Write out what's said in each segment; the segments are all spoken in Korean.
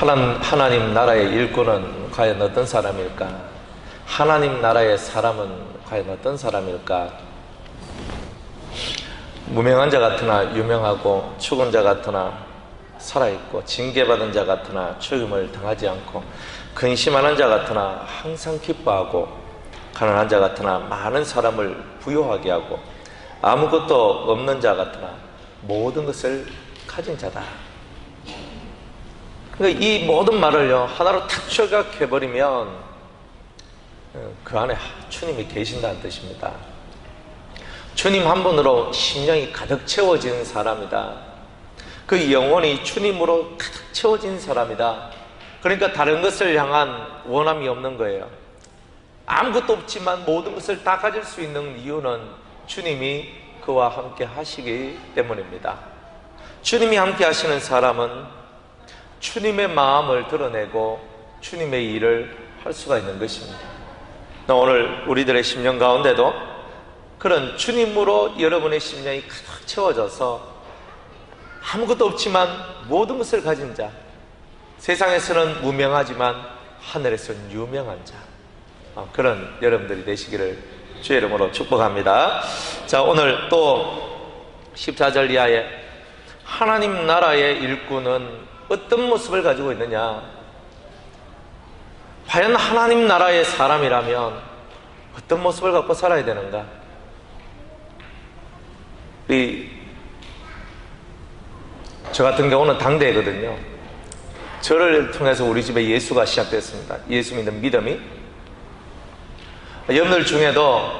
하나님 나라의 일꾼은 과연 어떤 사람일까? 하나님 나라의 사람은 과연 어떤 사람일까? 무명한 자 같으나 유명하고, 죽은 자 같으나 살아있고, 징계받은 자 같으나 죽임을 당하지 않고, 근심하는 자 같으나 항상 기뻐하고, 가난한 자 같으나 많은 사람을 부유하게 하고, 아무것도 없는 자 같으나 모든 것을 가진 자다. 그러니까 이 모든 말을요 하나로 탁 조각해버리면 그 안에 주님이 계신다는 뜻입니다. 주님 한 분으로 심령이 가득 채워진 사람이다. 그 영혼이 주님으로 가득 채워진 사람이다. 그러니까 다른 것을 향한 원함이 없는 거예요. 아무것도 없지만 모든 것을 다 가질 수 있는 이유는 주님이 그와 함께 하시기 때문입니다. 주님이 함께 하시는 사람은 주님의 마음을 드러내고 주님의 일을 할 수가 있는 것입니다. 오늘 우리들의 심령 가운데도 그런 주님으로 여러분의 심령이 가득 채워져서 아무것도 없지만 모든 것을 가진 자, 세상에서는 무명하지만 하늘에서는 유명한 자, 그런 여러분들이 되시기를 주의 이름으로 축복합니다. 자, 오늘 또 14절 이하에 하나님 나라의 일꾼은 어떤 모습을 가지고 있느냐? 과연 하나님 나라의 사람이라면 어떤 모습을 갖고 살아야 되는가? 저 같은 경우는 당대거든요. 저를 통해서 우리 집에 예수가 시작됐습니다. 예수 믿는 믿음이. 여러분들 중에도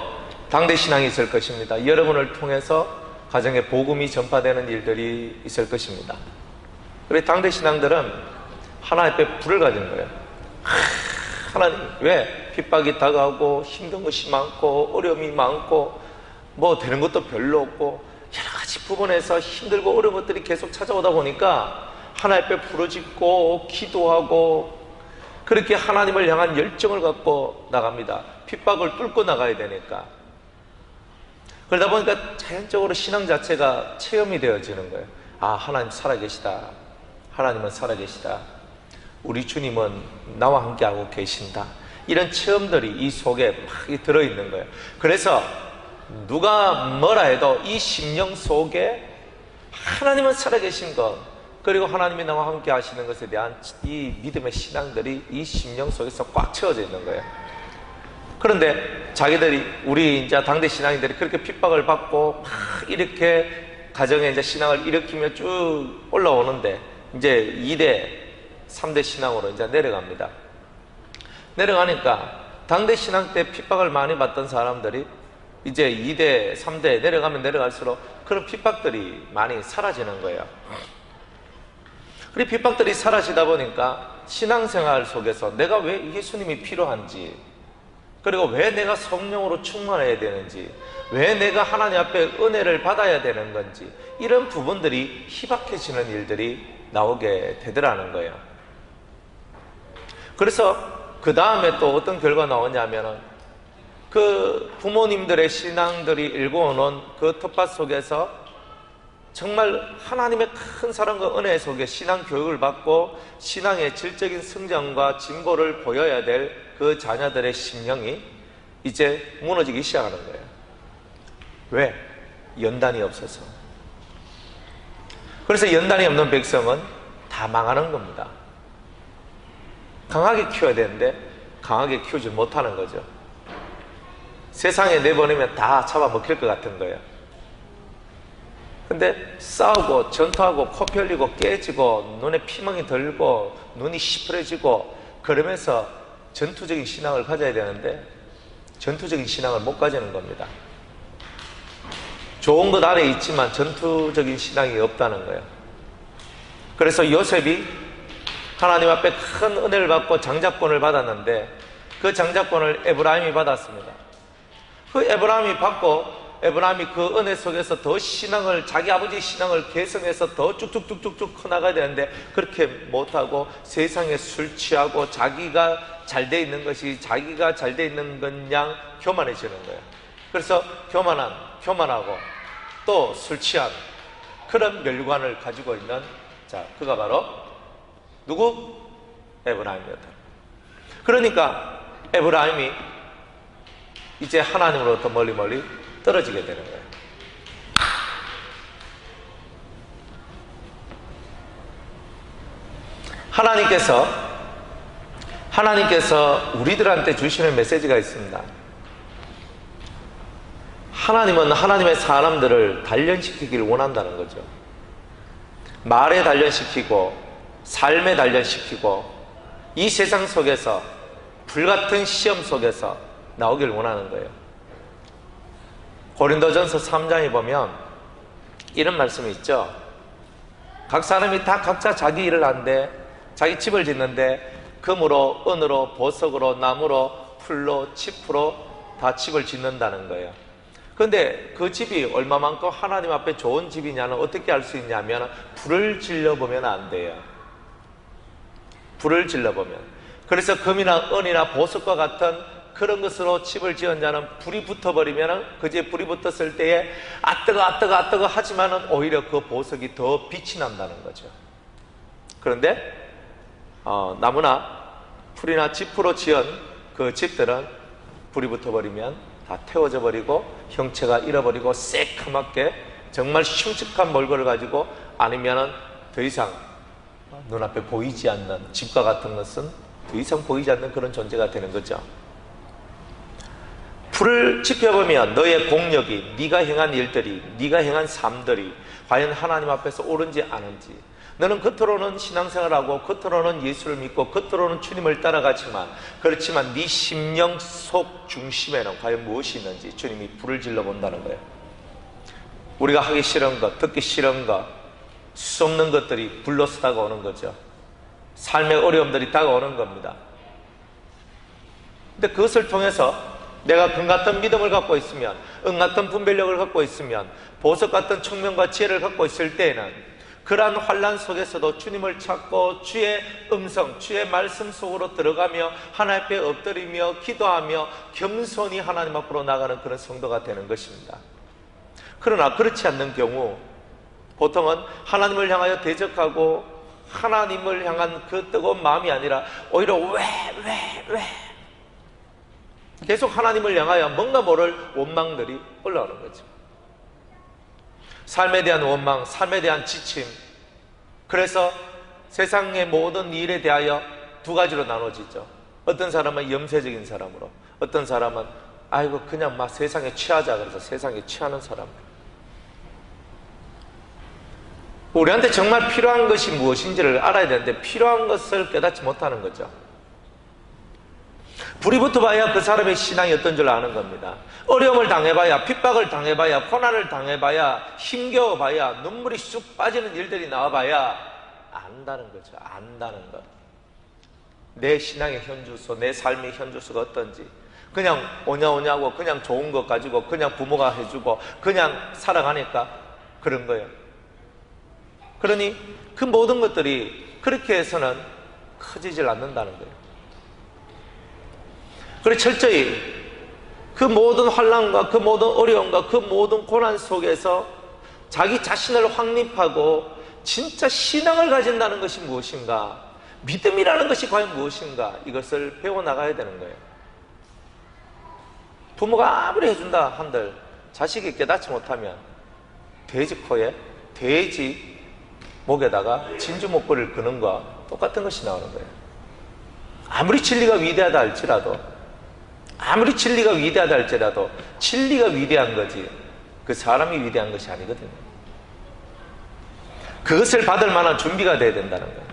당대 신앙이 있을 것입니다. 여러분을 통해서 가정에 복음이 전파되는 일들이 있을 것입니다. 그래, 당대 신앙들은 하나님 앞에 불을 가진 거예요. 하나님, 왜? 핍박이 다가오고 힘든 것이 많고 어려움이 많고 뭐 되는 것도 별로 없고 여러 가지 부분에서 힘들고 어려운 것들이 계속 찾아오다 보니까 하나님 앞에 부르짖고 기도하고 그렇게 하나님을 향한 열정을 갖고 나갑니다. 핍박을 뚫고 나가야 되니까. 그러다 보니까 자연적으로 신앙 자체가 체험이 되어지는 거예요. 아, 하나님 살아계시다. 하나님은 살아계시다. 우리 주님은 나와 함께하고 계신다. 이런 체험들이 이 속에 막 들어있는 거예요. 그래서 누가 뭐라 해도 이 심령 속에 하나님은 살아계신 것, 그리고 하나님이 나와 함께 하시는 것에 대한 이 믿음의 신앙들이 이 심령 속에서 꽉 채워져 있는 거예요. 그런데 자기들이, 우리 이제 당대 신앙인들이 그렇게 핍박을 받고 막 이렇게 가정에 이제 신앙을 일으키며 쭉 올라오는데 이제 2대, 3대 신앙으로 이제 내려갑니다. 내려가니까 당대 신앙 때 핍박을 많이 받던 사람들이 이제 2대, 3대 내려가면 내려갈수록 그런 핍박들이 많이 사라지는 거예요. 그리고 핍박들이 사라지다 보니까 신앙생활 속에서 내가 왜 예수님이 필요한지, 그리고 왜 내가 성령으로 충만해야 되는지, 왜 내가 하나님 앞에 은혜를 받아야 되는 건지, 이런 부분들이 희박해지는 일들이 나오게 되더라는 거예요. 그래서 그 다음에 또 어떤 결과가 나오냐면은 그 부모님들의 신앙들이 일궈놓은 그 텃밭 속에서 정말 하나님의 큰 사랑과 은혜 속에 신앙 교육을 받고 신앙의 질적인 성장과 진보를 보여야 될 그 자녀들의 심령이 이제 무너지기 시작하는 거예요. 왜? 연단이 없어서. 그래서 연단이 없는 백성은 다 망하는 겁니다. 강하게 키워야 되는데 강하게 키우지 못하는 거죠. 세상에 내보내면 다 잡아먹힐 것 같은 거예요. 근데 싸우고 전투하고 코 흘리고 깨지고 눈에 피멍이 들고 눈이 시퍼래지고 그러면서 전투적인 신앙을 가져야 되는데 전투적인 신앙을 못 가지는 겁니다. 좋은 것 안에 있지만 전투적인 신앙이 없다는 거예요. 그래서 요셉이 하나님 앞에 큰 은혜를 받고 장자권을 받았는데 그 장자권을 에브라임이 받았습니다. 그 에브라임이 받고 에브라임이 그 은혜 속에서 더 신앙을, 자기 아버지의 신앙을 개성해서 더 쭉쭉쭉쭉쭉 커나가야 되는데 그렇게 못하고 세상에 술 취하고 자기가 잘 돼 있는 것이 자기가 잘 돼 있는 것 양 교만해지는 거예요. 그래서 교만하고 또 술 취한 그런 멸관을 가지고 있는, 자, 그가 바로 누구? 에브라임이었다. 그러니까 에브라임이 이제 하나님으로부터 멀리 떨어지게 되는 거예요. 하나님께서 우리들한테 주시는 메시지가 있습니다. 하나님은 하나님의 사람들을 단련시키기를 원한다는 거죠. 말에 단련시키고 삶에 단련시키고 이 세상 속에서 불같은 시험 속에서 나오길 원하는 거예요. 고린도전서 3장에 보면 이런 말씀이 있죠. 각 사람이 다 각자 자기 일을 하는데 자기 집을 짓는데 금으로, 은으로, 보석으로, 나무로, 풀로, 칩으로 다 집을 짓는다는 거예요. 그런데 그 집이 얼마만큼 하나님 앞에 좋은 집이냐는 어떻게 알 수 있냐면 불을 질러보면 안 돼요. 불을 질러보면. 그래서 금이나 은이나 보석과 같은 그런 것으로 집을 지은 자는 불이 붙어버리면 그 집에 불이 붙었을 때에 뜨거 하지만은 오히려 그 보석이 더 빛이 난다는 거죠. 그런데 나무나 풀이나 짚으로 지은 그 집들은 불이 붙어버리면 다 태워져 버리고 형체가 잃어버리고 새카맣게 정말 흉측한 몰골을 가지고 아니면은 더 이상 눈앞에 보이지 않는 집과 같은 것은 더 이상 보이지 않는 그런 존재가 되는 거죠. 불을 지켜보면 너의 공력이, 네가 행한 일들이, 네가 행한 삶들이 과연 하나님 앞에서 옳은지 아는지. 너는 겉으로는 신앙생활하고 겉으로는 예수를 믿고 겉으로는 주님을 따라가지만 그렇지만 네 심령 속 중심에는 과연 무엇이 있는지 주님이 불을 질러본다는 거예요. 우리가 하기 싫은 것, 듣기 싫은 것, 수 없는 것들이 불로서 다가오는 거죠. 삶의 어려움들이 다가오는 겁니다. 근데 그것을 통해서 내가 금 같은 믿음을 갖고 있으면, 은 같은 분별력을 갖고 있으면, 보석 같은 청명과 지혜를 갖고 있을 때에는 그러한 환난 속에서도 주님을 찾고 주의 음성, 주의 말씀 속으로 들어가며 하나님 앞에 엎드리며 기도하며 겸손히 하나님 앞으로 나가는 그런 성도가 되는 것입니다. 그러나 그렇지 않는 경우 보통은 하나님을 향하여 대적하고 하나님을 향한 그 뜨거운 마음이 아니라 오히려 왜 계속 하나님을 향하여 뭔가 모를 원망들이 올라오는 거죠. 삶에 대한 원망, 삶에 대한 지침. 그래서 세상의 모든 일에 대하여 두 가지로 나눠지죠. 어떤 사람은 염세적인 사람으로, 어떤 사람은 아이고 그냥 막 세상에 취하자 그래서 세상에 취하는 사람. 우리한테 정말 필요한 것이 무엇인지를 알아야 되는데 필요한 것을 깨닫지 못하는 거죠. 불이 붙어봐야 그 사람의 신앙이 어떤 줄 아는 겁니다. 어려움을 당해봐야, 핍박을 당해봐야, 고난을 당해봐야, 힘겨워봐야, 눈물이 쑥 빠지는 일들이 나와봐야 안다는 거죠. 안다는 것. 내 신앙의 현주소, 내 삶의 현주소가 어떤지. 그냥 오냐오냐고 그냥 좋은 것 가지고 그냥 부모가 해주고 그냥 살아가니까 그런 거예요. 그러니 그 모든 것들이 그렇게 해서는 커지질 않는다는 거예요. 그리고 철저히 그 모든 환난과 그 모든 어려움과 그 모든 고난 속에서 자기 자신을 확립하고 진짜 신앙을 가진다는 것이 무엇인가, 믿음이라는 것이 과연 무엇인가, 이것을 배워나가야 되는 거예요. 부모가 아무리 해준다 한들 자식이 깨닫지 못하면 돼지 코에 돼지 목에다가 진주 목걸이를 그는 것과 똑같은 것이 나오는 거예요. 아무리 진리가 위대하다 할지라도, 아무리 진리가 위대하다 할지라도 진리가 위대한 거지 그 사람이 위대한 것이 아니거든요. 그것을 받을 만한 준비가 돼야 된다는 거예요.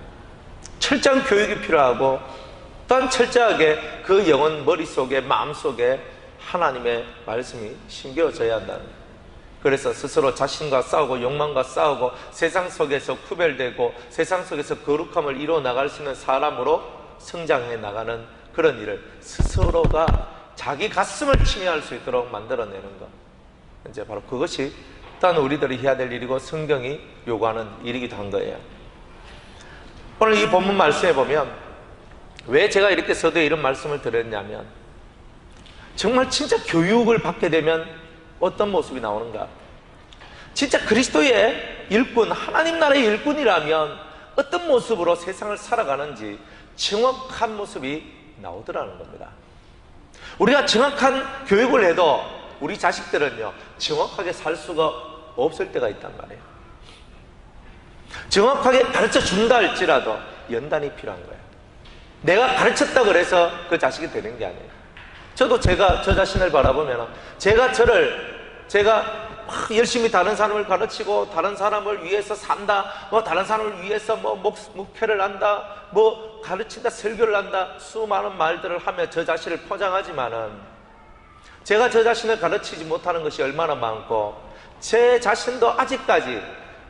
철저한 교육이 필요하고 또한 철저하게 그 영혼 머릿속에 마음속에 하나님의 말씀이 심겨져야 한다는 거예요. 그래서 스스로 자신과 싸우고 욕망과 싸우고 세상 속에서 구별되고 세상 속에서 거룩함을 이루어 나갈 수 있는 사람으로 성장해 나가는 그런 일을 스스로가 자기 가슴을 침해할 수 있도록 만들어내는 것, 이제 바로 그것이 또한 우리들이 해야 될 일이고 성경이 요구하는 일이기도 한 거예요. 오늘 이 본문 말씀에 보면 왜 제가 이렇게 서두에 이런 말씀을 드렸냐면 정말 진짜 교육을 받게 되면 어떤 모습이 나오는가, 진짜 그리스도의 일꾼, 하나님 나라의 일꾼이라면 어떤 모습으로 세상을 살아가는지 정확한 모습이 나오더라는 겁니다. 우리가 정확한 교육을 해도 우리 자식들은요, 정확하게 살 수가 없을 때가 있단 말이에요. 정확하게 가르쳐 준다 할지라도 연단이 필요한 거예요. 내가 가르쳤다 그래서 그 자식이 되는 게 아니에요. 저도 저 자신을 바라보면 제가 막 열심히 다른 사람을 가르치고 다른 사람을 위해서 산다, 다른 사람을 위해서 목회를 한다, 가르친다, 설교를 한다, 수많은 말들을 하며 저 자신을 포장하지만은 제가 저 자신을 가르치지 못하는 것이 얼마나 많고 제 자신도 아직까지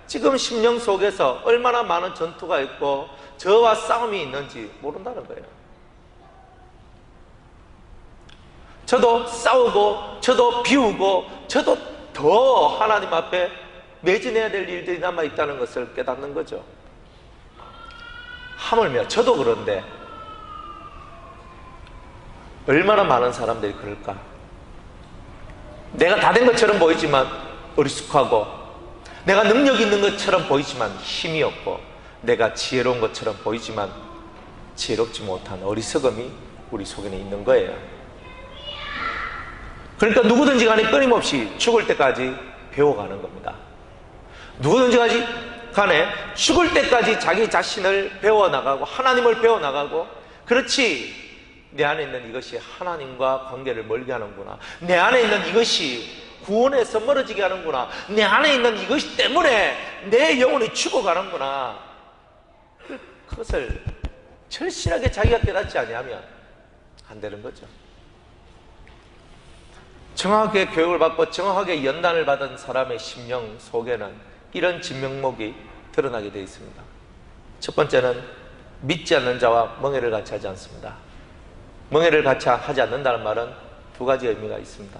지금 심령 속에서 얼마나 많은 전투가 있고 저와 싸움이 있는지 모른다는 거예요. 저도 싸우고 저도 비우고 저도 더 하나님 앞에 매진해야 될 일들이 남아있다는 것을 깨닫는 거죠. 하물며 저도 그런데 얼마나 많은 사람들이 그럴까? 내가 다 된 것처럼 보이지만 어리숙하고, 내가 능력 있는 것처럼 보이지만 힘이 없고, 내가 지혜로운 것처럼 보이지만 지혜롭지 못한 어리석음이 우리 속에는 있는 거예요. 그러니까 누구든지 간에 끊임없이 죽을 때까지 배워가는 겁니다. 누구든지 간에 죽을 때까지 자기 자신을 배워나가고 하나님을 배워나가고, 그렇지, 내 안에 있는 이것이 하나님과 관계를 멀게 하는구나, 내 안에 있는 이것이 구원에서 멀어지게 하는구나, 내 안에 있는 이것 때문에 내 영혼이 죽어가는구나, 그것을 절실하게 자기가 깨닫지 않으면 안 되는 거죠. 정확하게 교육을 받고 정확하게 연단을 받은 사람의 심령 속에는 이런 진면목이 드러나게 되어 있습니다. 첫 번째는 믿지 않는 자와 멍에를 같이 하지 않습니다. 멍에를 같이 하지 않는다는 말은 두 가지 의미가 있습니다.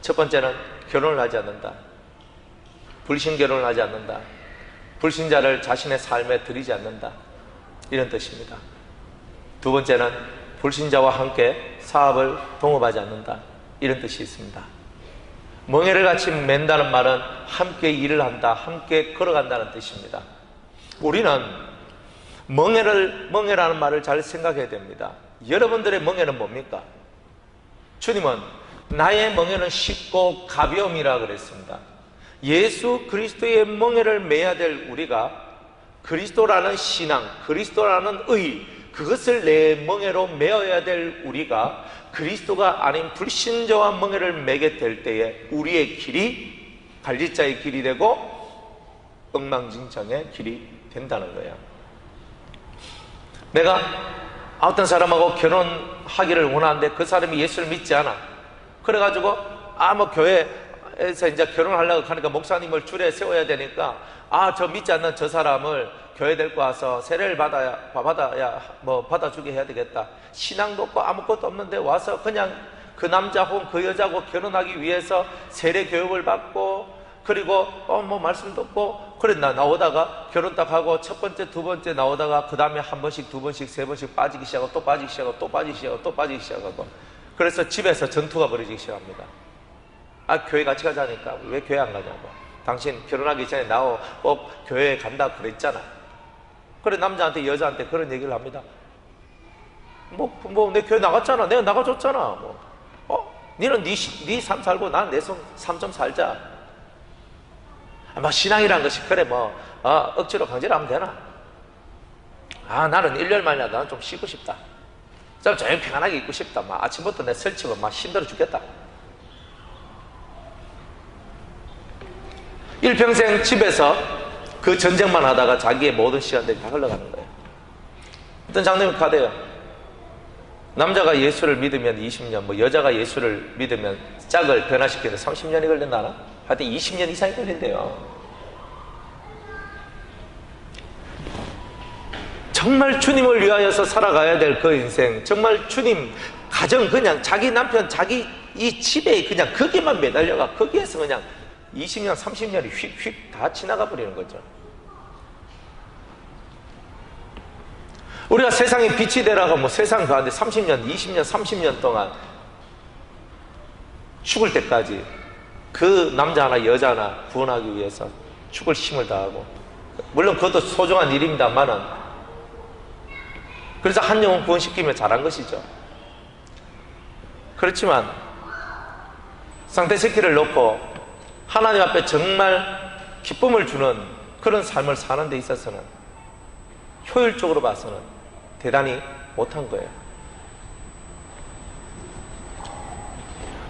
첫 번째는 결혼을 하지 않는다, 불신 결혼을 하지 않는다, 불신자를 자신의 삶에 들이지 않는다, 이런 뜻입니다. 두 번째는 불신자와 함께 사업을 동업하지 않는다, 이런 뜻이 있습니다. 멍에를 같이 맨다는 말은 함께 일을 한다, 함께 걸어간다는 뜻입니다. 우리는 멍에라는 말을 잘 생각해야 됩니다. 여러분들의 멍에는 뭡니까? 주님은 나의 멍에는 쉽고 가벼움이라 그랬습니다. 예수 그리스도의 멍에를 매야 될 우리가 그리스도라는 신앙, 그리스도라는 의, 그것을 내 멍에로 메어야 될 우리가 그리스도가 아닌 불신자와 멍에를 매게 될 때에 우리의 길이 갈지자의 길이 되고 엉망진창의 길이 된다는 거예요. 내가 어떤 사람하고 결혼하기를 원하는데 그 사람이 예수를 믿지 않아. 그래가지고 교회에서 이제 결혼하려고 하니까 목사님을 줄에 세워야 되니까 저 믿지 않는 저 사람을 교회 데리고 와서 세례를 받아주게 해야 되겠다. 신앙도 없고 아무것도 없는데 와서 그냥 그 남자 혹은 그 여자하고 결혼하기 위해서 세례 교육을 받고, 그리고 말씀 듣고, 그래 나오다가 결혼 딱 하고 첫 번째, 두 번째 나오다가 그 다음에 한 번씩, 두 번씩, 세 번씩 빠지기 시작하고 또 빠지기 시작하고 또 빠지기 시작하고 또 빠지기 시작하고, 그래서 집에서 전투가 벌어지기 시작합니다. 교회 같이 가자니까 왜 교회 안 가냐고. 당신 결혼하기 전에 꼭 교회에 간다 그랬잖아. 그래 남자한테 여자한테 그런 얘기를 합니다. 내 교회 나갔잖아. 내가 나가줬잖아. 니는 네 삶 살고 난 내 삶 좀 살자. 신앙이라는 것이 그래 억지로 강제로 하면 되나? 나는 1년 만이라 나는 좀 쉬고 싶다. 좀 조용히 편안하게 있고 싶다. 아침부터 내 설치고 힘들어 죽겠다. 일평생 집에서 그 전쟁만 하다가 자기의 모든 시간들이 다 흘러가는 거예요. 어떤 장면이 가대요. 남자가 예수를 믿으면 20년, 여자가 예수를 믿으면 짝을 변화시키는데 30년이 걸린다나? 하여튼 20년 이상이 걸린대요. 정말 주님을 위하여서 살아가야 될 그 인생, 정말 주님 가정, 그냥 자기 남편, 자기 이 집에 그냥 거기만 매달려가 거기에서 그냥 20년, 30년이 휙휙 다 지나가 버리는 거죠. 우리가 세상에 빛이 되라고 세상 가운데 30년, 20년, 30년 동안 죽을 때까지 그 남자나 여자나 구원하기 위해서 죽을 힘을 다하고, 물론 그것도 소중한 일입니다만은 그래서 한 영혼 구원시키면 잘한 것이죠. 그렇지만 상태시키를 놓고 하나님 앞에 정말 기쁨을 주는 그런 삶을 사는 데 있어서는 효율적으로 봐서는 대단히 못한 거예요.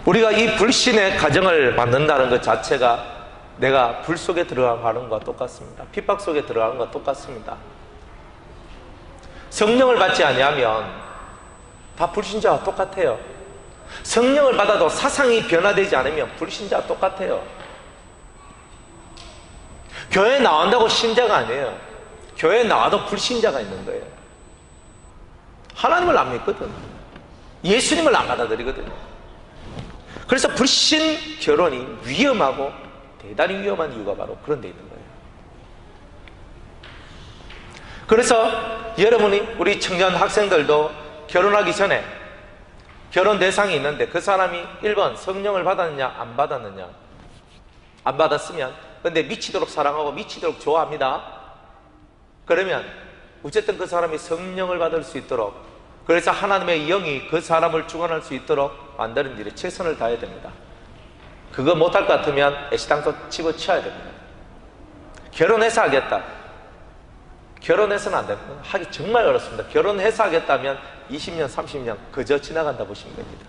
우리가 이 불신의 가정을 만든다는 것 자체가 내가 불 속에 들어가는 것과 똑같습니다. 핍박 속에 들어가는 것과 똑같습니다. 성령을 받지 아니하면 다 불신자와 똑같아요. 성령을 받아도 사상이 변화되지 않으면 불신자와 똑같아요. 교회에 나온다고 신자가 아니에요. 교회에 나와도 불신자가 있는 거예요. 하나님을 안 믿거든. 예수님을 안 받아들이거든요. 그래서 불신 결혼이 위험하고 대단히 위험한 이유가 바로 그런 데 있는 거예요. 그래서 여러분이, 우리 청년 학생들도 결혼하기 전에 결혼 대상이 있는데 그 사람이 1번 성령을 받았느냐 안 받았느냐, 안 받았으면 근데 미치도록 사랑하고 미치도록 좋아합니다. 그러면 어쨌든 그 사람이 성령을 받을 수 있도록, 그래서 하나님의 영이 그 사람을 주관할 수 있도록 만드는 일에 최선을 다해야 됩니다. 그거 못할 것 같으면 애시당초 집어치워야 됩니다. 결혼해서 하겠다, 결혼해서는 안 됩니다. 하기 정말 어렵습니다. 결혼해서 하겠다면 20년 30년 그저 지나간다 보시면 됩니다.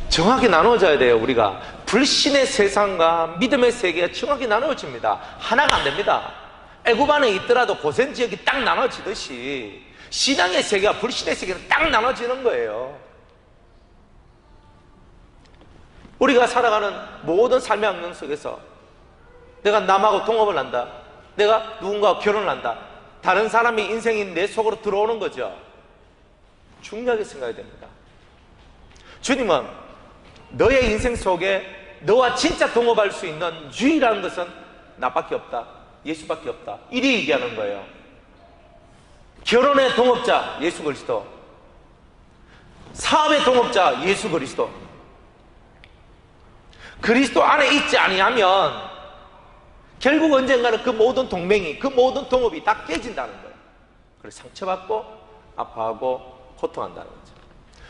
정확히 나누어져야 돼요. 우리가 불신의 세상과 믿음의 세계가 정확히 나누어집니다. 하나가 안 됩니다. 애굽 안에 있더라도 고센 지역이 딱 나눠지듯이 신앙의 세계와 불신의 세계는 딱 나눠지는 거예요. 우리가 살아가는 모든 삶의 환경 속에서 내가 남하고 동업을 한다, 내가 누군가와 결혼을 한다, 다른 사람의 인생이 내 속으로 들어오는 거죠. 중요하게 생각해야 됩니다. 주님은 너의 인생 속에 너와 진짜 동업할 수 있는 유일한 것은 나밖에 없다, 예수밖에 없다, 이리 얘기하는 거예요. 결혼의 동업자 예수 그리스도, 사업의 동업자 예수 그리스도. 그리스도 안에 있지 아니하면 결국 언젠가는 그 모든 동맹이, 그 모든 동업이 다 깨진다는 거예요. 그래서 상처받고 아파하고 고통한다는 거죠.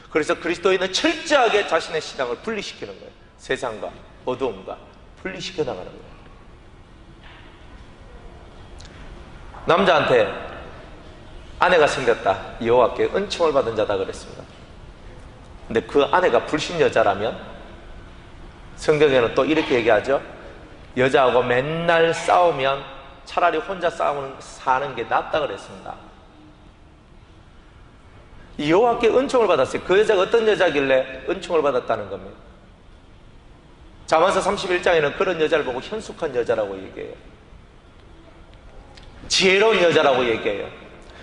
그래서 그리스도인은 철저하게 자신의 신앙을 분리시키는 거예요. 세상과 어두움과 분리시켜 나가는 거예요. 남자한테 아내가 생겼다, 여호와께 은총을 받은 자다 그랬습니다. 근데 그 아내가 불신 여자라면 성경에는 또 이렇게 얘기하죠. 여자하고 맨날 싸우면 차라리 혼자 사는 게 낫다 그랬습니다. 여호와께 은총을 받았어요. 그 여자가 어떤 여자길래 은총을 받았다는 겁니다. 잠언서 31장에는 그런 여자를 보고 현숙한 여자라고 얘기해요. 지혜로운 여자라고 얘기해요.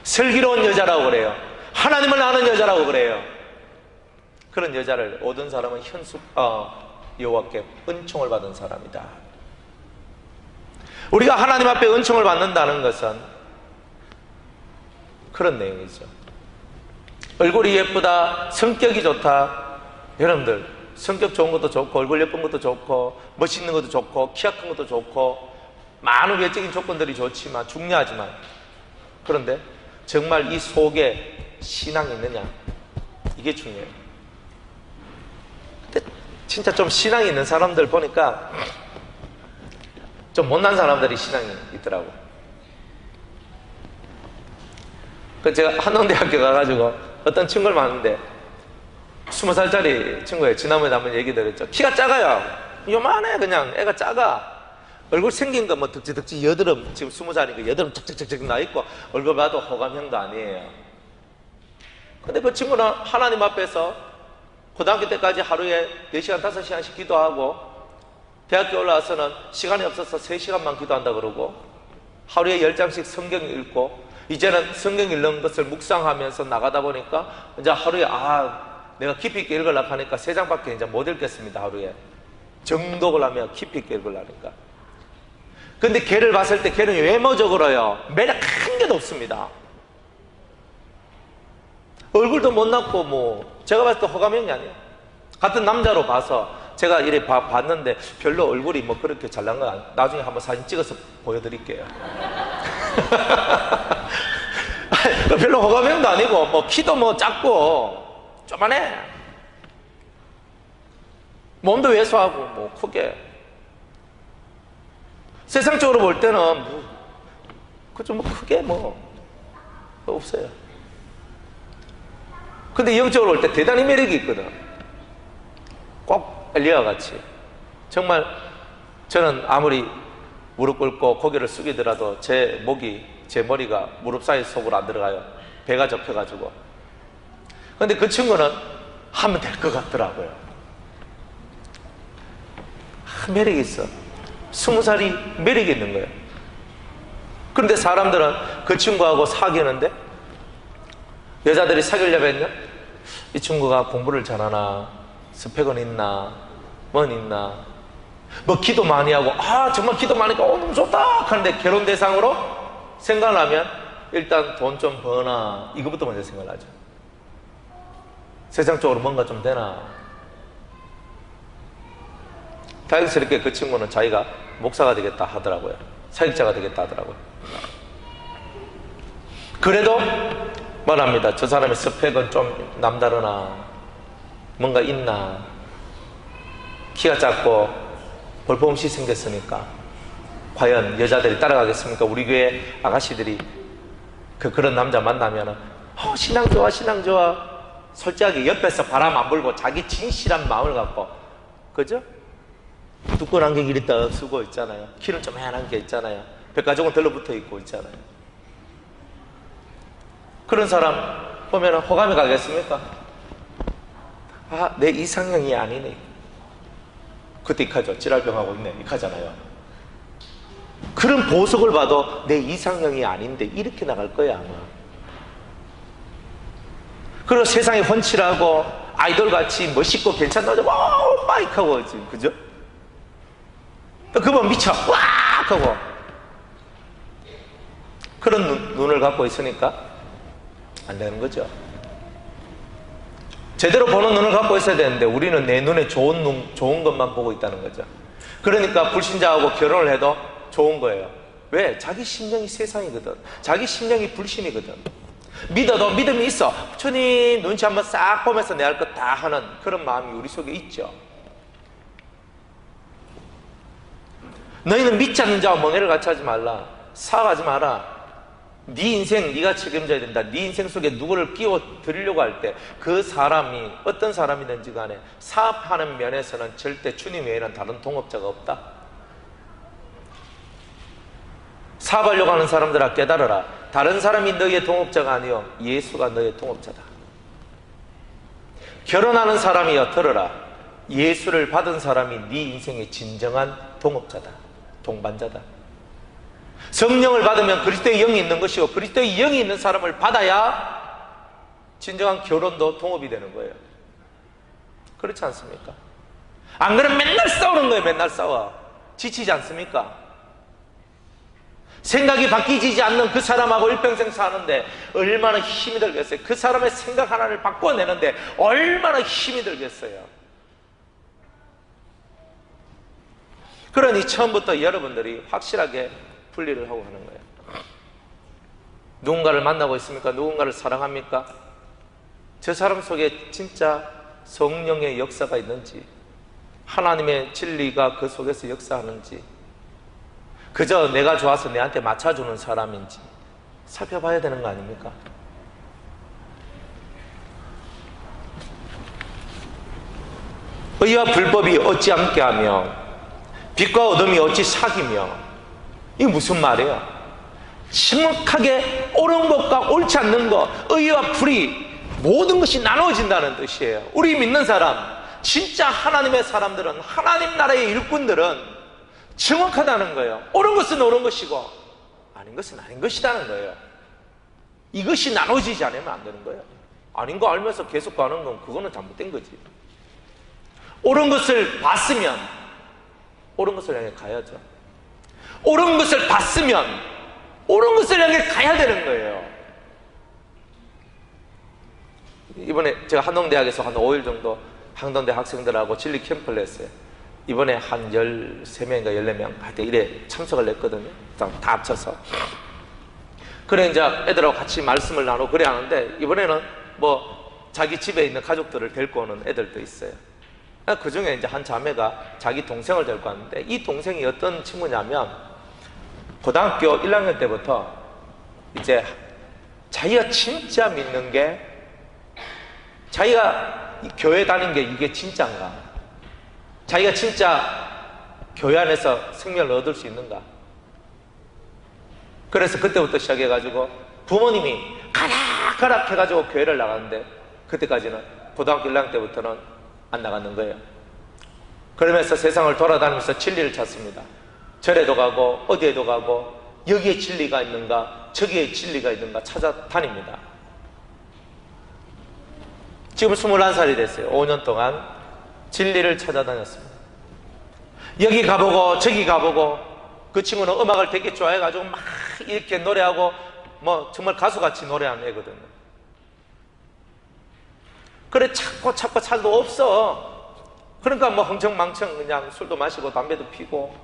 슬기로운 여자라고 그래요. 하나님을 아는 여자라고 그래요. 그런 여자를 얻은 사람은 여호와께 은총을 받은 사람이다. 우리가 하나님 앞에 은총을 받는다는 것은 그런 내용이죠. 얼굴이 예쁘다, 성격이 좋다. 여러분들 성격 좋은 것도 좋고 얼굴 예쁜 것도 좋고 멋있는 것도 좋고 키가 큰 것도 좋고 많은 외적인 조건들이 좋지만 중요하지만, 그런데 정말 이 속에 신앙이 있느냐, 이게 중요해요. 근데 진짜 좀 신앙이 있는 사람들 보니까 좀 못난 사람들이 신앙이 있더라고. 그 제가 한동대학교 가가지고 어떤 친구를 만났는데 20살짜리 친구예요. 지난번에 한번 얘기 드렸죠. 키가 작아요. 요만해. 그냥 애가 작아. 얼굴 생긴 거 뭐 덕지덕지 여드름, 지금 20살이니까 여드름 쩍쩍쩍쩍 나있고 얼굴 봐도 호감형도 아니에요. 근데 그 친구는 하나님 앞에서 고등학교 때까지 하루에 4시간 5시간씩 기도하고 대학교 올라와서는 시간이 없어서 3시간만 기도한다 그러고 하루에 10장씩 성경 읽고, 이제는 성경 읽는 것을 묵상하면서 나가다 보니까 이제 하루에 내가 깊이 있게 읽으려고 하니까 3장밖에 이제 못 읽겠습니다. 하루에 정독을 하며 깊이 있게 읽으려니까. 근데 걔를 봤을 때 걔는 외모적으로요 매력 한 개도 없습니다. 얼굴도 못났고 뭐 제가 봤을 때 호감형이 아니에요. 같은 남자로 봐서 제가 이래 봤는데 별로 얼굴이 뭐 그렇게 잘난 건 아니에요. 나중에 한번 사진 찍어서 보여드릴게요. 별로 호감형도 아니고 뭐 키도 뭐 작고 조만해. 몸도 왜소하고 뭐 크게. 세상적으로 볼 때는 그좀 뭐 크게 뭐 없어요. 근데 영적으로 볼 때 대단히 매력이 있거든. 꼭 엘리야와 같이. 정말 저는 아무리 무릎 꿇고 고개를 숙이더라도 제 머리가 무릎 사이 속으로 안 들어가요. 배가 접혀가지고. 근데 그 친구는 하면 될 것 같더라고요. 매력이 있어. 20살이 매력이 있는 거예요. 그런데 사람들은 그 친구하고 사귀는데, 여자들이 사귀려고 했냐? 이 친구가 공부를 잘하나, 스펙은 있나, 뭔 있나, 뭐 기도 많이 하고, 정말 기도 많이 하니까 너무 좋다 하는데 결혼 대상으로 생각나면 일단 돈 좀 버나, 이거부터 먼저 생각나죠. 세상적으로 뭔가 좀 되나. 다행스럽게 그 친구는 자기가 목사가 되겠다 하더라고요. 사역자가 되겠다 하더라고요. 그래도 말합니다. 저 사람의 스펙은 좀 남다르나, 뭔가 있나, 키가 작고 볼품없이 생겼으니까 과연 여자들이 따라가겠습니까? 우리 교회 아가씨들이 그런 남자 만나면 신앙 좋아, 신앙 좋아. 솔직하게 옆에서 바람 안 불고 자기 진실한 마음을 갖고, 그죠? 두꺼운 안경 이리 딱 쓰고 있잖아요. 키는 좀 해안한 게 있잖아요. 백가족은 들러붙어 있고 있잖아요. 그런 사람 보면 호감이 가겠습니까? 내 이상형이 아니네. 그때 익하죠. 지랄병하고 있네. 익하잖아요. 그런 보석을 봐도 내 이상형이 아닌데 이렇게 나갈 거야 아마. 그리고 세상에 훤칠하고 아이돌같이 멋있고 괜찮다고 와우 빠익하고 지금 그죠? 그분 미쳐 와 하고 그런 눈을 갖고 있으니까 안 되는 거죠. 제대로 보는 눈을 갖고 있어야 되는데 우리는 내 눈에 좋은 것만 보고 있다는 거죠. 그러니까 불신자하고 결혼을 해도 좋은 거예요. 왜? 자기 심령이 세상이거든. 자기 심령이 불신이거든. 믿어도 믿음이 있어. 주님 눈치 한번 싹 보면서 내 할 것 다 하는 그런 마음이 우리 속에 있죠. 너희는 믿지 않는 자와 멍해를 같이 하지 말라. 사악하지 마라. 네 인생 네가 책임져야 된다. 네 인생 속에 누구를 끼워 드리려고 할 때 그 사람이 어떤 사람이든지 간에 사업하는 면에서는 절대 주님 외에는 다른 동업자가 없다. 사업하려고 하는 사람들아 깨달아라. 다른 사람이 너희의 동업자가 아니요 예수가 너희의 동업자다. 결혼하는 사람이여 들어라. 예수를 받은 사람이 네 인생의 진정한 동업자다. 동반자다. 성령을 받으면 그리스도의 영이 있는 것이고 그리스도의 영이 있는 사람을 받아야 진정한 결혼도 동업이 되는 거예요. 그렇지 않습니까? 안 그러면 맨날 싸우는 거예요. 맨날 싸워. 지치지 않습니까? 생각이 바뀌지 않는 그 사람하고 일평생 사는데 얼마나 힘이 들겠어요. 그 사람의 생각 하나를 바꿔내는데 얼마나 힘이 들겠어요. 그러니 처음부터 여러분들이 확실하게 분리를 하고 하는 거예요. 누군가를 만나고 있습니까? 누군가를 사랑합니까? 저 사람 속에 진짜 성령의 역사가 있는지, 하나님의 진리가 그 속에서 역사하는지, 그저 내가 좋아서 내한테 맞춰주는 사람인지 살펴봐야 되는 거 아닙니까? 의와 불법이 어찌 함께 하며 빛과 어둠이 어찌 사귀며, 이게 무슨 말이에요? 심각하게 옳은 것과 옳지 않는 것, 의와 불이 모든 것이 나눠진다는 뜻이에요. 우리 믿는 사람, 진짜 하나님의 사람들은, 하나님 나라의 일꾼들은 정확하다는 거예요. 옳은 것은 옳은 것이고 아닌 것은 아닌 것이라는 거예요. 이것이 나눠지지 않으면 안 되는 거예요. 아닌 거 알면서 계속 가는 건 그거는 잘못된 거지. 옳은 것을 봤으면 옳은 것을 향해 가야죠. 옳은 것을 봤으면 옳은 것을 향해 가야 되는 거예요. 이번에 제가 한동대학에서 한 5일 정도 항동대 학생들하고 진리 캠프를 했어요. 이번에 한 13명인가 14명 하여튼 이래 참석을 했거든요. 다 합쳐서. 그래 이제 애들하고 같이 말씀을 나누고 그래 하는데, 이번에는 뭐 자기 집에 있는 가족들을 데리고 오는 애들도 있어요. 그 중에 이제 한 자매가 자기 동생을 데리고 왔는데, 이 동생이 어떤 친구냐면 고등학교 1학년 때부터 이제 자기가 진짜 믿는 게, 자기가 교회 다닌 게 이게 진짜인가, 자기가 진짜 교회 안에서 생명을 얻을 수 있는가. 그래서 그때부터 시작해가지고 부모님이 가락 해가지고 교회를 나갔는데, 그때까지는 고등학교 1학년 때부터는 안 나갔는 거예요. 그러면서 세상을 돌아다니면서 진리를 찾습니다. 절에도 가고 어디에도 가고, 여기에 진리가 있는가 저기에 진리가 있는가 찾아다닙니다. 지금 21살이 됐어요. 5년 동안 진리를 찾아다녔습니다. 여기 가보고 저기 가보고, 그 친구는 음악을 되게 좋아해가지고 막 이렇게 노래하고 뭐 정말 가수같이 노래하는 애거든요. 그래 찾고 찾도 없어. 그러니까 뭐 흥청망청 그냥 술도 마시고 담배도 피고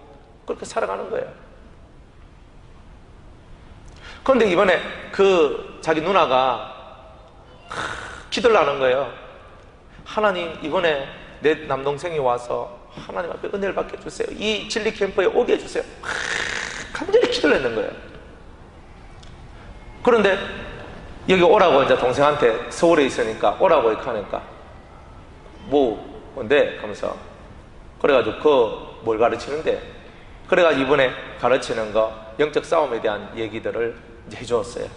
그렇게 살아가는 거예요. 그런데 이번에 그 자기 누나가 기도를 하는 거예요. 하나님, 이번에 내 남동생이 와서 하나님 앞에 은혜를 받게 해주세요. 이 진리 캠프에 오게 해주세요. 간절히 기도를 했는 거예요. 그런데 여기 오라고 이제 동생한테, 서울에 있으니까 오라고 이렇게 하니까 뭔데? 하면서, 그래가지고 뭘 가르치는데, 그래가지고 이번에 가르치는 거 영적 싸움에 대한 얘기들을 이제 해주었어요.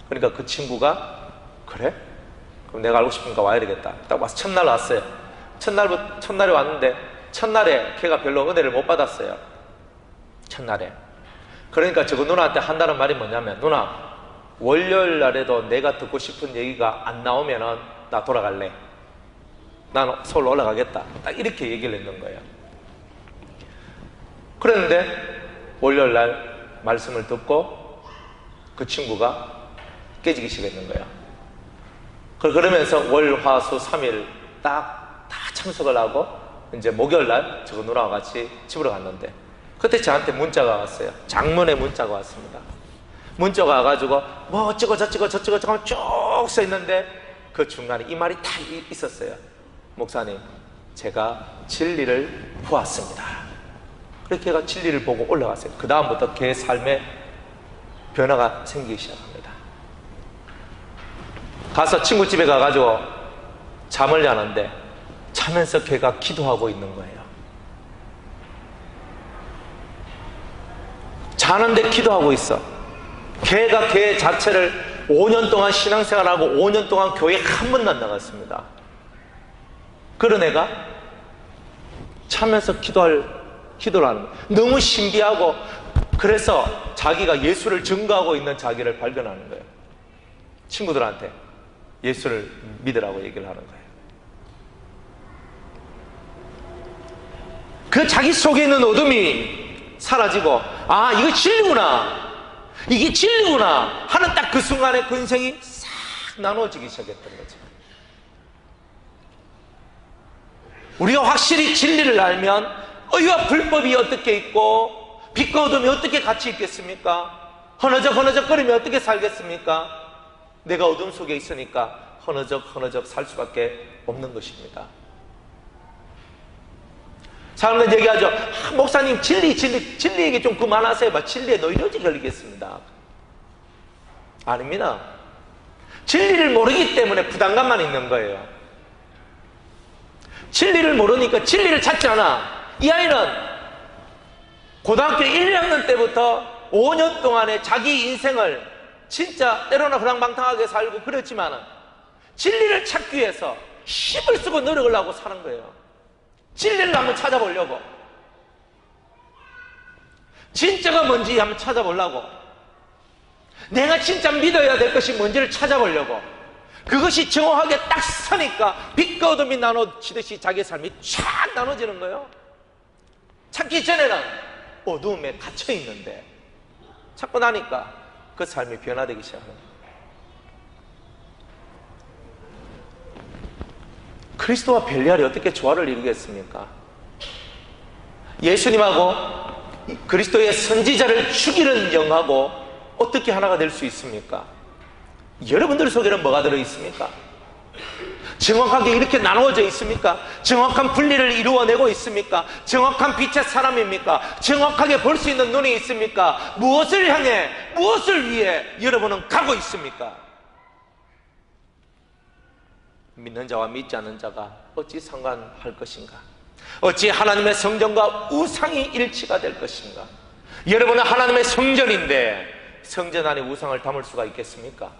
그러니까 그 친구가, 그래? 그럼 내가 알고 싶으니까 와야 되겠다. 딱 와서 첫날 왔어요. 첫날에 왔는데, 첫날에 걔가 별로 은혜를 못 받았어요. 첫날에. 그러니까 저거 누나한테 한다는 말이 뭐냐면, 누나, 월요일 날에도 내가 듣고 싶은 얘기가 안 나오면은 나 돌아갈래. 나는 서울로 올라가겠다. 딱 이렇게 얘기를 했는 거예요. 그랬는데 월요일 날 말씀을 듣고 그 친구가 깨지기 시작했는 거예요. 그러면서 월, 화, 수 3일 다 참석을 하고, 이제 목요일 날 저거 누나와 같이 집으로 갔는데, 그때 저한테 문자가 왔어요. 장문의 문자가 왔습니다. 문자가 와가지고 뭐 어쩌고 저쩌고 쭉 써 있는데, 그 중간에 이 말이 다 있었어요. 목사님, 제가 진리를 보았습니다. 그렇게 걔가 진리를 보고 올라갔어요. 그 다음부터 걔 삶에 변화가 생기기 시작합니다. 가서 친구 집에 가가지고 잠을 자는데, 자면서 걔가 기도하고 있는 거예요. 자는데 기도하고 있어. 걔가 걔 자체를 5년 동안 신앙생활하고 5년 동안 교회 한 번도 안 나갔습니다. 그런 애가 자면서 기도를 하는 거예요. 너무 신기하고, 그래서 자기가 예수를 증거하고 있는 자기를 발견하는 거예요. 친구들한테 예수를 믿으라고 얘기를 하는 거예요. 그 자기 속에 있는 어둠이 사라지고, 아, 이거 진리구나, 이게 진리구나 하는 딱 그 순간에 그 인생이 싹 나눠지기 시작했던 거죠. 우리가 확실히 진리를 알면 의와 불법이 어떻게 있고 빛과 어둠이 어떻게 같이 있겠습니까? 허너적거리면 어떻게 살겠습니까? 내가 어둠 속에 있으니까 허너적 살 수밖에 없는 것입니다. 사람들은 얘기하죠. 목사님, 진리 얘기 좀 그만하세요. 진리에 노이로지 걸리겠습니다. 아닙니다. 진리를 모르기 때문에 부담감만 있는 거예요. 진리를 모르니까 진리를 찾잖아. 이 아이는 고등학교 1, 2학년 때부터 5년 동안의 자기 인생을 진짜 때로는 허랑방탕하게 살고 그랬지만, 진리를 찾기 위해서 힘을 쓰고 노력을 하고 사는 거예요. 진리를 한번 찾아보려고, 진짜가 뭔지 한번 찾아보려고, 내가 진짜 믿어야 될 것이 뭔지를 찾아보려고, 그것이 정확하게 딱 서니까 빛과 어둠이 나눠지듯이 자기 삶이 쫙 나눠지는 거예요. 찾기 전에는 어두움에 갇혀 있는데, 찾고 나니까 그 삶이 변화되기 시작합니다. 그리스도와 벨리알이 어떻게 조화를 이루겠습니까? 예수님하고 그리스도의 선지자를 죽이는 영하고 어떻게 하나가 될 수 있습니까? 여러분들 속에는 뭐가 들어있습니까? 정확하게 이렇게 나누어져 있습니까? 정확한 분리를 이루어내고 있습니까? 정확한 빛의 사람입니까? 정확하게 볼 수 있는 눈이 있습니까? 무엇을 향해, 무엇을 위해 여러분은 가고 있습니까? 믿는 자와 믿지 않는 자가 어찌 상관할 것인가? 어찌 하나님의 성전과 우상이 일치가 될 것인가? 여러분은 하나님의 성전인데 성전 안에 우상을 담을 수가 있겠습니까?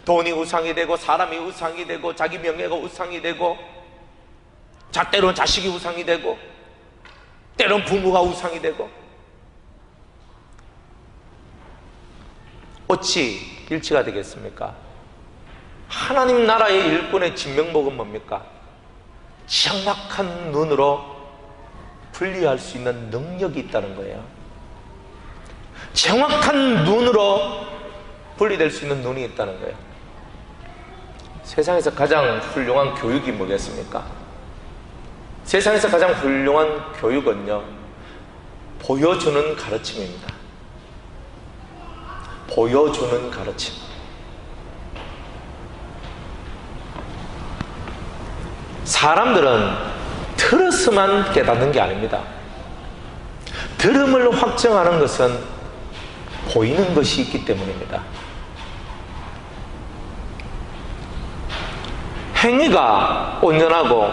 돈이 우상이 되고 사람이 우상이 되고 자기 명예가 우상이 되고 때로는 자식이 우상이 되고 때로는 부모가 우상이 되고 어찌 일치가 되겠습니까? 하나님 나라의 일꾼의 진명목은 뭡니까? 정확한 눈으로 분리할 수 있는 능력이 있다는 거예요. 정확한 눈으로 분리될 수 있는 눈이 있다는 거예요. 세상에서 가장 훌륭한 교육이 뭐겠습니까? 세상에서 가장 훌륭한 교육은요, 보여주는 가르침입니다. 보여주는 가르침. 사람들은 들었으만 깨닫는 게 아닙니다. 들음을 확정하는 것은 보이는 것이 있기 때문입니다. 행위가 온전하고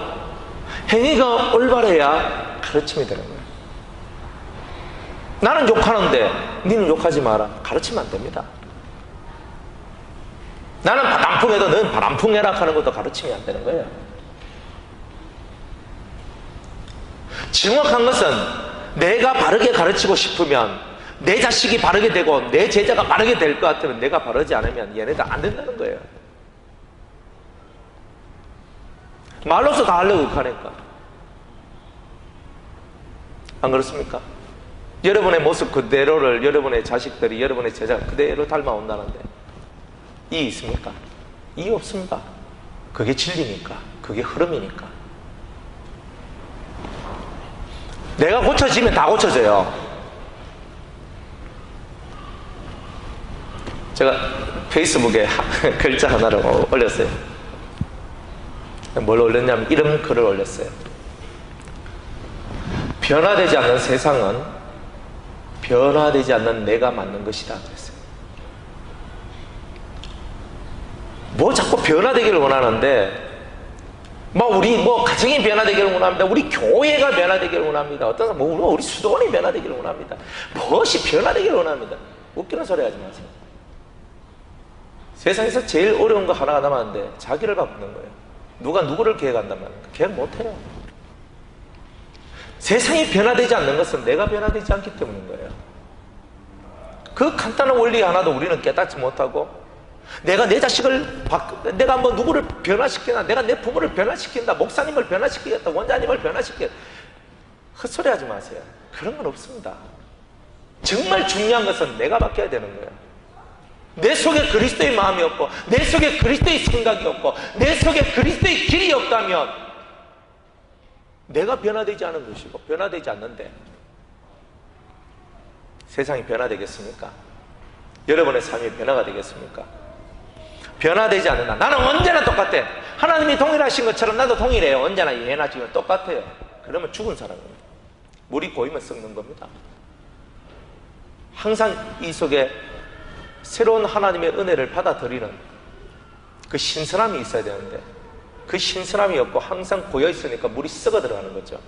행위가 올바라야 가르침이 되는 거예요. 나는 욕하는데 너는 욕하지 마라, 가르치면 안 됩니다. 나는 바람풍해도 너는 바람풍해라 하는 것도 가르치면 안 되는 거예요. 정확한 것은 내가 바르게 가르치고 싶으면 내 자식이 바르게 되고 내 제자가 바르게 될 것 같으면 내가 바르지 않으면 얘네들 안 된다는 거예요. 말로서 다 하려고 하니까. 안 그렇습니까? 여러분의 모습 그대로를 여러분의 자식들이 여러분의 제자가 그대로 닮아온다는데 이해 있습니까? 이해 없습니다. 그게 진리니까, 그게 흐름이니까. 내가 고쳐지면 다 고쳐져요. 제가 페이스북에 글자 하나를 올렸어요. 뭘 올렸냐면 이런 글을 올렸어요. 변화되지 않는 세상은 변화되지 않는 내가 맞는 것이다 그랬어요. 뭐 자꾸 변화되기를 원하는데 우리 가정이 변화되기를 원합니다. 우리 교회가 변화되기를 원합니다. 어떤 사람 우리 수도원이 변화되기를 원합니다. 무엇이 변화되기를 원합니다. 웃기는 소리 하지 마세요. 세상에서 제일 어려운 거 하나가 남았는데 자기를 바꾸는 거예요. 누가 누구를 계획한단 말입니까? 계획 못해요. 세상이 변화되지 않는 것은 내가 변화되지 않기 때문인 거예요. 그 간단한 원리 하나도 우리는 깨닫지 못하고 내가 내 자식을 내가 한번 누구를 변화시키나, 내가 내 부모를 변화시킨다, 목사님을 변화시키겠다, 원장님을 변화시키겠다, 헛소리 하지 마세요. 그런 건 없습니다. 정말 중요한 것은 내가 바뀌어야 되는 거예요. 내 속에 그리스도의 마음이 없고 내 속에 그리스도의 생각이 없고 내 속에 그리스도의 길이 없다면 내가 변화되지 않은 것이고 변화되지 않는데 세상이 변화되겠습니까? 여러분의 삶이 변화가 되겠습니까? 변화되지 않는다. 나는 언제나 똑같아. 하나님이 동일하신 것처럼 나도 동일해요. 언제나 예나 지금 똑같아요. 그러면 죽은 사람입니다. 물이 고이면 썩는 겁니다. 항상 이 속에 새로운 하나님의 은혜를 받아들이는 그 신선함이 있어야 되는데 그 신선함이 없고 항상 고여 있으니까 물이 썩어 들어가는 거죠.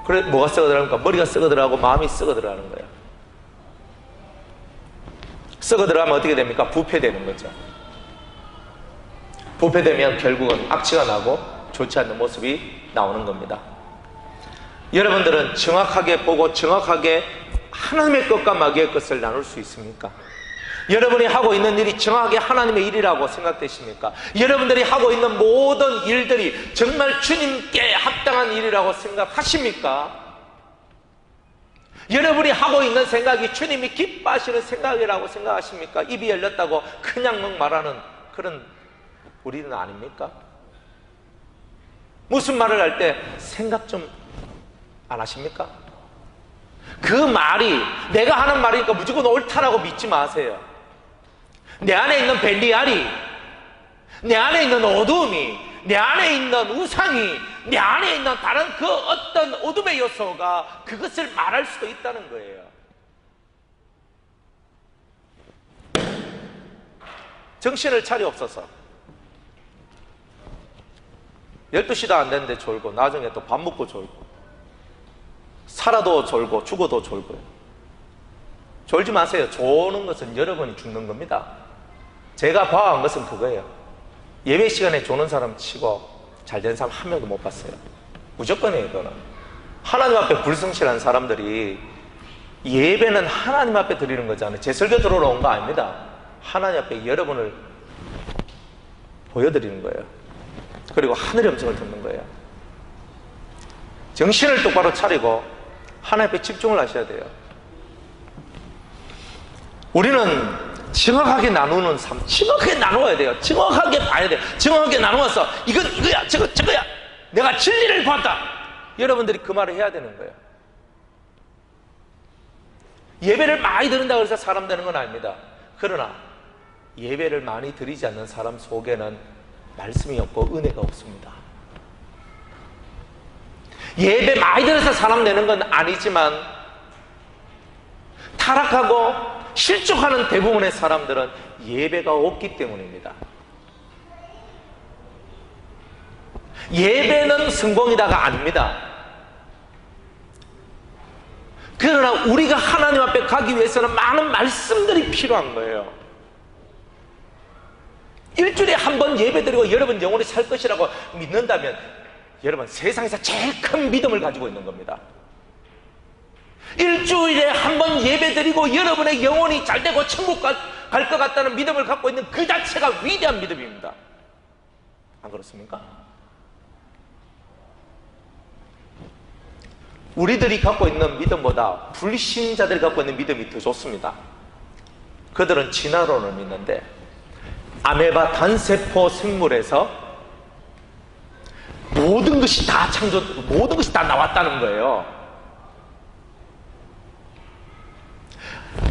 그래 뭐가 썩어 들어갑니까? 머리가 썩어 들어가고 마음이 썩어 들어가는 거예요. 썩어 들어가면 어떻게 됩니까? 부패되는 거죠. 부패되면 결국은 악취가 나고 좋지 않는 모습이 나오는 겁니다. 여러분들은 정확하게 보고 정확하게 하나님의 것과 마귀의 것을 나눌 수 있습니까? 여러분이 하고 있는 일이 정확하게 하나님의 일이라고 생각되십니까? 여러분들이 하고 있는 모든 일들이 정말 주님께 합당한 일이라고 생각하십니까? 여러분이 하고 있는 생각이 주님이 기뻐하시는 생각이라고 생각하십니까? 입이 열렸다고 그냥 막 말하는 그런 우리는 아닙니까? 무슨 말을 할 때 생각 좀 안 하십니까? 그 말이 내가 하는 말이니까 무조건 옳다라고 믿지 마세요. 내 안에 있는 벨리알이, 내 안에 있는 어두움이, 내 안에 있는 우상이, 내 안에 있는 다른 그 어떤 어둠의 요소가 그것을 말할 수도 있다는 거예요. 정신을 차리옵소서. 12시도 안 됐는데 졸고, 나중에 또 밥 먹고 졸고, 살아도 졸고 죽어도 졸고요. 졸지 마세요. 조는 것은 여러분이 죽는 겁니다. 제가 봐온 것은 그거예요. 예배 시간에 조는 사람 치고 잘된 사람 한 명도 못 봤어요. 무조건이에요. 이거는 하나님 앞에 불성실한 사람들이, 예배는 하나님 앞에 드리는 거잖아요. 제 설교 들어오러 온 거 아닙니다. 하나님 앞에 여러분을 보여드리는 거예요. 그리고 하늘의 음성을 듣는 거예요. 정신을 똑바로 차리고 하나님 앞에 집중을 하셔야 돼요. 우리는 정확하게 나누는 삶, 정확하게 나누어야 돼요. 정확하게 봐야 돼요. 정확하게 나누어서 이건 이거야, 저거야. 내가 진리를 봤다. 여러분들이 그 말을 해야 되는 거예요. 예배를 많이 드린다고 해서 사람 되는 건 아닙니다. 그러나 예배를 많이 드리지 않는 사람 속에는 말씀이 없고 은혜가 없습니다. 예배 많이 들어서 사람 되는 건 아니지만, 타락하고 실족하는 대부분의 사람들은 예배가 없기 때문입니다. 예배는 성공이다가 아닙니다. 그러나 우리가 하나님 앞에 가기 위해서는 많은 말씀들이 필요한 거예요. 일주일에 한 번 예배드리고 여러분 영원히 살 것이라고 믿는다면 여러분 세상에서 제일 큰 믿음을 가지고 있는 겁니다. 일주일에 한 번 예배드리고 여러분의 영혼이 잘되고 천국 갈 것 같다는 믿음을 갖고 있는 그 자체가 위대한 믿음입니다. 안 그렇습니까? 우리들이 갖고 있는 믿음보다 불신자들이 갖고 있는 믿음이 더 좋습니다. 그들은 진화론을 믿는데, 아메바 단세포 생물에서 모든 것이 다 모든 것이 다 나왔다는 거예요.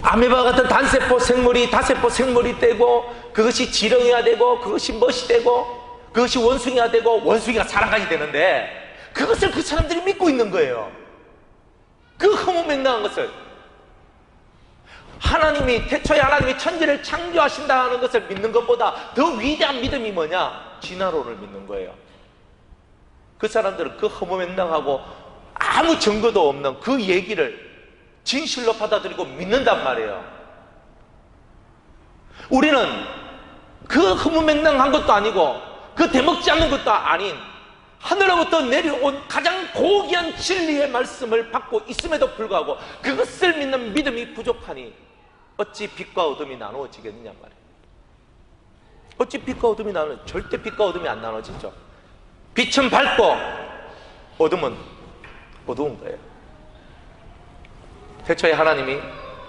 아메바 같은 단세포 생물이 다세포 생물이 되고, 그것이 지렁이가 되고, 그것이 멋이 되고, 그것이 원숭이가 되고, 원숭이가 사람까지 되는데, 그것을 그 사람들이 믿고 있는 거예요. 그 허무맹랑한 것을. 태초에 하나님이 천지를 창조하신다는 것을 믿는 것보다 더 위대한 믿음이 뭐냐? 진화론을 믿는 거예요. 그 사람들은 그 허무맹랑하고 아무 증거도 없는 그 얘기를 진실로 받아들이고 믿는단 말이에요. 우리는 그 허무맹랑한 것도 아니고 그 대먹지 않는 것도 아닌 하늘로부터 내려온 가장 고귀한 진리의 말씀을 받고 있음에도 불구하고 그것을 믿는 믿음이 부족하니 어찌 빛과 어둠이 나누어지겠느냐 말이에요. 어찌 빛과 어둠이 절대 빛과 어둠이 안 나눠지죠. 빛은 밝고 어둠은 어두운 거예요. 태초에 하나님이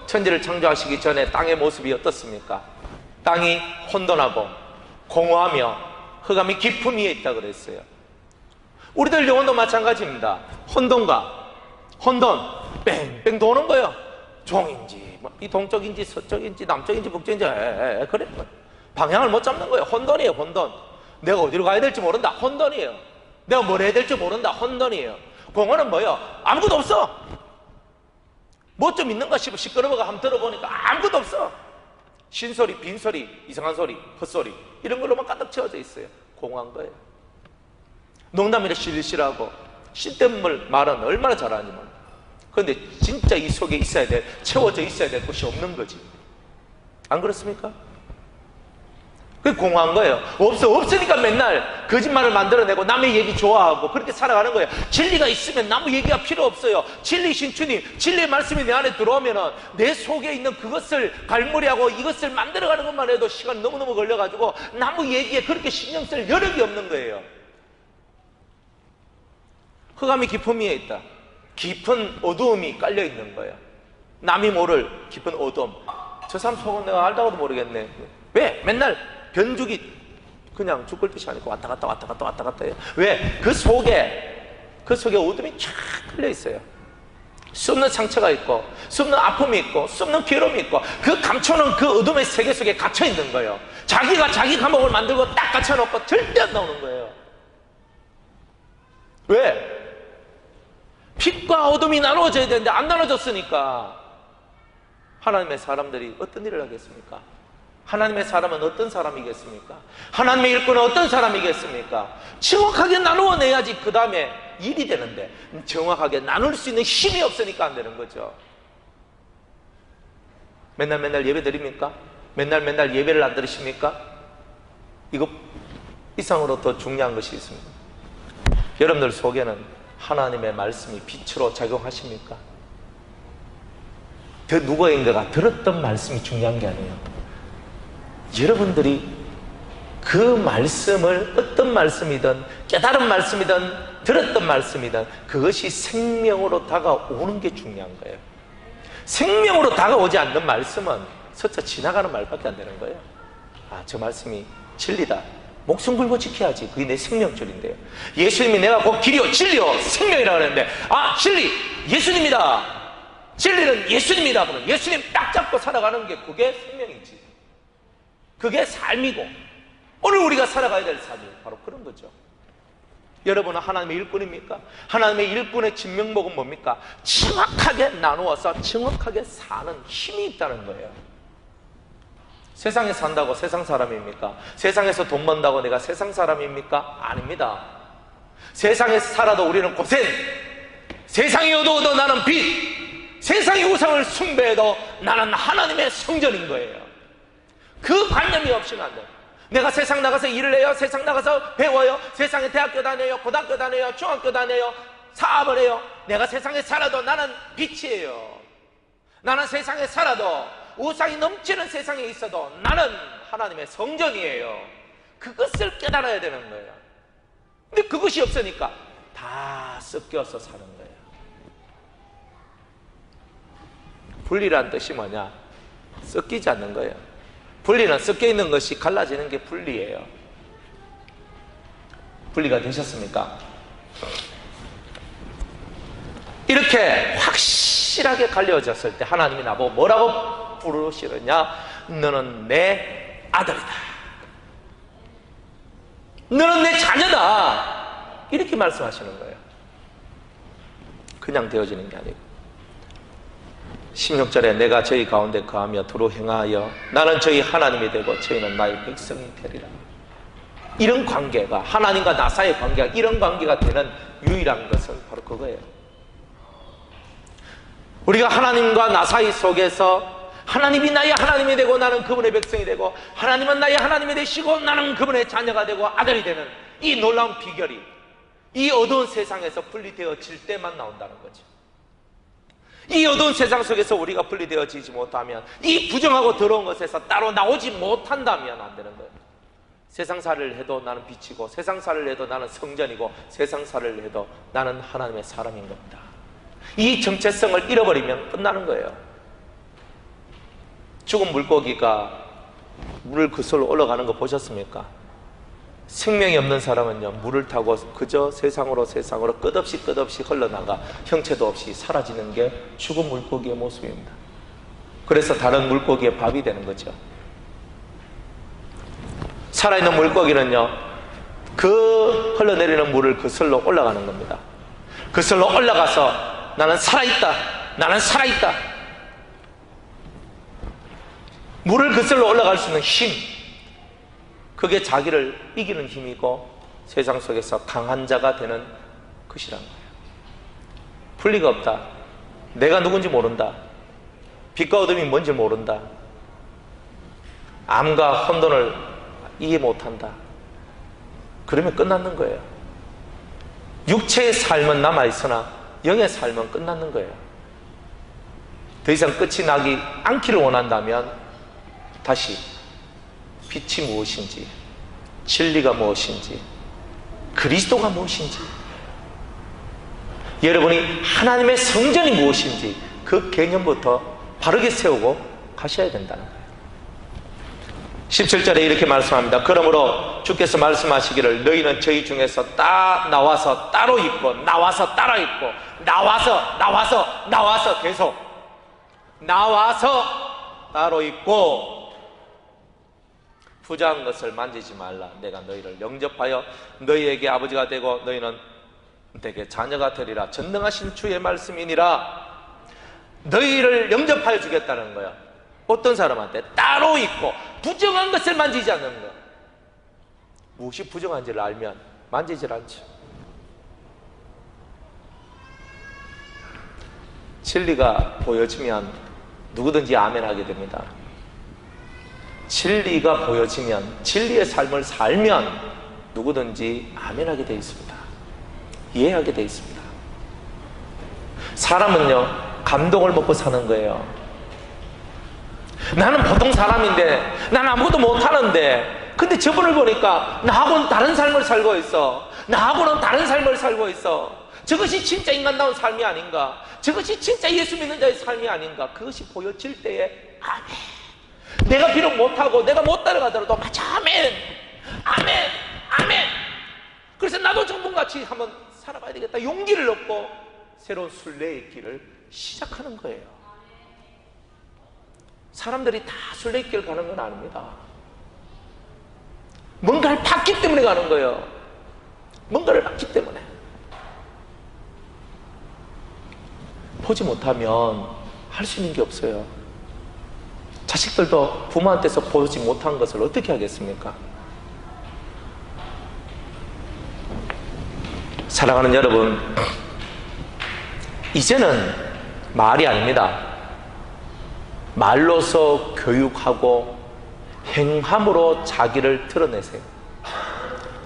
천지를 창조하시기 전에 땅의 모습이 어떻습니까? 땅이 혼돈하고 공허하며 흑암이 깊음 위에 있다고 그랬어요. 우리들 영혼도 마찬가지입니다. 혼돈 뺑뺑 도는 거예요. 종인지 이 동쪽인지 서쪽인지 남쪽인지 북쪽인지 그래. 방향을 못 잡는 거예요. 혼돈이에요. 혼돈. 내가 어디로 가야 될지 모른다. 혼돈이에요. 내가 뭘 해야 될지 모른다. 혼돈이에요. 공허는 뭐예요? 아무것도 없어. 뭐 좀 있는가 싶어 시끄러워가 한번 들어보니까 아무것도 없어. 신소리, 빈소리, 이상한 소리, 헛소리 이런 걸로만 가득 채워져 있어요. 공허한 거예요. 농담이라 실실하고 쓸데없는 말은 얼마나 잘하는지 몰라요. 그런데 진짜 이 속에 있어야 될, 채워져 있어야 될 것이 없는 거지. 안 그렇습니까? 그게 공허한 거예요. 없으니까 맨날 거짓말을 만들어내고 남의 얘기 좋아하고 그렇게 살아가는 거예요. 진리가 있으면 남의 얘기가 필요 없어요. 진리신 주님, 진리의 말씀이 내 안에 들어오면은 내 속에 있는 그것을 갈무리하고 이것을 만들어가는 것만 해도 시간 너무너무 걸려가지고 남의 얘기에 그렇게 신경 쓸 여력이 없는 거예요. 흑암이 깊은 위에 있다. 깊은 어두움이 깔려 있는 거예요. 남이 모를 깊은 어두움. 저 사람 속은 내가 알다가도 모르겠네. 왜? 맨날 변죽이 그냥 죽을 듯이 아니고 왔다 갔다 해요. 왜? 그 속에 어둠이 쫙 깔려 있어요. 수 없는 상처가 있고, 수 없는 아픔이 있고, 수 없는 괴로움이 있고, 그 감춰놓은 그 어둠의 세계 속에 갇혀 있는 거예요. 자기가 자기 감옥을 만들고 딱 갇혀놓고 절대 안 나오는 거예요. 왜? 빛과 어둠이 나누어져야 되는데 안 나눠졌으니까. 하나님의 사람들이 어떤 일을 하겠습니까? 하나님의 사람은 어떤 사람이겠습니까? 하나님의 일꾼은 어떤 사람이겠습니까? 정확하게 나누어내야지 그 다음에 일이 되는데, 정확하게 나눌 수 있는 힘이 없으니까 안 되는 거죠. 맨날 예배 드립니까? 맨날 예배를 안 들으십니까? 이거 이상으로 더 중요한 것이 있습니다. 여러분들 속에는 하나님의 말씀이 빛으로 작용하십니까? 더 누구인가가 들었던 말씀이 중요한 게 아니에요. 여러분들이 그 말씀을, 어떤 말씀이든 깨달은 말씀이든 들었던 말씀이든 그것이 생명으로 다가오는 게 중요한 거예요. 생명으로 다가오지 않는 말씀은 스쳐 지나가는 말밖에 안 되는 거예요. 아, 저 말씀이 진리다, 목숨 걸고 지켜야지, 그게 내 생명줄인데요. 예수님이 내가 곧 길이요 진리요 생명이라고 하는데, 아, 진리 예수님이다, 진리는 예수님이다 그러면 예수님 딱 잡고 살아가는 게 그게 생명이지, 그게 삶이고 오늘 우리가 살아가야 될 삶이 바로 그런 거죠. 여러분은 하나님의 일꾼입니까? 하나님의 일꾼의 진명목은 뭡니까? 정확하게 나누어서 정확하게 사는 힘이 있다는 거예요. 세상에 산다고 세상 사람입니까? 세상에서 돈 번다고 내가 세상 사람입니까? 아닙니다. 세상에서 살아도 우리는 고생, 세상이 어두워도 나는 빛, 세상의 우상을 숭배해도 나는 하나님의 성전인 거예요. 그 관념이 없이는 안 돼요. 내가 세상 나가서 일을 해요, 세상 나가서 배워요, 세상에 대학교 다녀요, 고등학교 다녀요, 중학교 다녀요, 사업을 해요. 내가 세상에 살아도 나는 빛이에요. 나는 세상에 살아도, 우상이 넘치는 세상에 있어도 나는 하나님의 성전이에요. 그것을 깨달아야 되는 거예요. 근데 그것이 없으니까 다 섞여서 사는 거예요. 분리란 뜻이 뭐냐? 섞이지 않는 거예요. 분리는 섞여 있는 것이 갈라지는 게 분리예요. 분리가 되셨습니까? 이렇게 확실하게 갈려졌을 때 하나님이 나보고 뭐라고 부르시느냐? 너는 내 아들이다, 너는 내 자녀다, 이렇게 말씀하시는 거예요. 그냥 되어지는 게 아니고 16절에 내가 저희 가운데 거하며 두루 행하여 나는 저희 하나님이 되고 저희는 나의 백성이 되리라. 이런 관계가, 하나님과 나 사이의 관계가 이런 관계가 되는 유일한 것은 바로 그거예요. 우리가 하나님과 나 사이 속에서 하나님이 나의 하나님이 되고 나는 그분의 백성이 되고, 하나님은 나의 하나님이 되시고 나는 그분의 자녀가 되고 아들이 되는 이 놀라운 비결이 이 어두운 세상에서 분리되어질 때만 나온다는 거죠. 이 어두운 세상 속에서 우리가 분리되어지지 못하면, 이 부정하고 더러운 것에서 따로 나오지 못한다면 안 되는 거예요. 세상살이를 해도 나는 빛이고, 세상살이를 해도 나는 성전이고, 세상살이를 해도 나는 하나님의 사람인 겁니다. 이 정체성을 잃어버리면 끝나는 거예요. 죽은 물고기가 물을 그슬로 올라가는 거 보셨습니까? 생명이 없는 사람은요, 물을 타고 그저 세상으로 끝없이 흘러나가 형체도 없이 사라지는 게 죽은 물고기의 모습입니다. 그래서 다른 물고기의 밥이 되는 거죠. 살아있는 물고기는요, 그 흘러내리는 물을 그슬로 올라가는 겁니다. 그슬로 올라가서 나는 살아있다, 나는 살아있다. 물을 그슬로 올라갈 수 있는 힘, 그게 자기를 이기는 힘이고 세상 속에서 강한 자가 되는 것이란 거예요. 분리가 없다, 내가 누군지 모른다, 빛과 어둠이 뭔지 모른다, 암과 혼돈을 이해 못한다, 그러면 끝났는 거예요. 육체의 삶은 남아있으나 영의 삶은 끝났는 거예요. 더 이상 끝이 나기 않기를 원한다면 다시 빛이 무엇인지, 진리가 무엇인지, 그리스도가 무엇인지, 여러분이 하나님의 성전이 무엇인지 그 개념부터 바르게 세우고 가셔야 된다는 거예요. 17절에 이렇게 말씀합니다. 그러므로 주께서 말씀하시기를 너희는 저희 중에서 나와서 따로 있고 나와서 따로 있고 나와서 계속 나와서 따로 있고 부정한 것을 만지지 말라. 내가 너희를 영접하여 너희에게 아버지가 되고 너희는 되게 자녀가 되리라. 전능하신 주의 말씀이니라. 너희를 영접하여 주겠다는 거야. 어떤 사람한테? 따로 있고 부정한 것을 만지지 않는 거야. 무엇이 부정한지를 알면 만지질 않죠. 진리가 보여지면 누구든지 아멘하게 됩니다. 진리가 보여지면, 진리의 삶을 살면 누구든지 아멘하게 되어 있습니다. 이해하게 되어 있습니다. 사람은요, 감동을 먹고 사는 거예요. 나는 보통 사람인데, 나는 아무것도 못하는데, 근데 저분을 보니까 나하고는 다른 삶을 살고 있어. 나하고는 다른 삶을 살고 있어. 저것이 진짜 인간다운 삶이 아닌가? 저것이 진짜 예수 믿는 자의 삶이 아닌가? 그것이 보여질 때에 아멘. 내가 비록 못하고 내가 못 따라가더라도 맞아, 아멘, 아멘, 아멘. 그래서 나도 저분같이 한번 살아봐야 되겠다. 용기를 얻고 새로운 순례의 길을 시작하는 거예요. 사람들이 다 순례의 길을 가는 건 아닙니다. 뭔가를 받기 때문에 가는 거예요. 뭔가를 받기 때문에. 보지 못하면 할 수 있는 게 없어요. 자식들도 부모한테서 보지 못한 것을 어떻게 하겠습니까? 사랑하는 여러분, 이제는 말이 아닙니다. 말로서 교육하고 행함으로 자기를 드러내세요.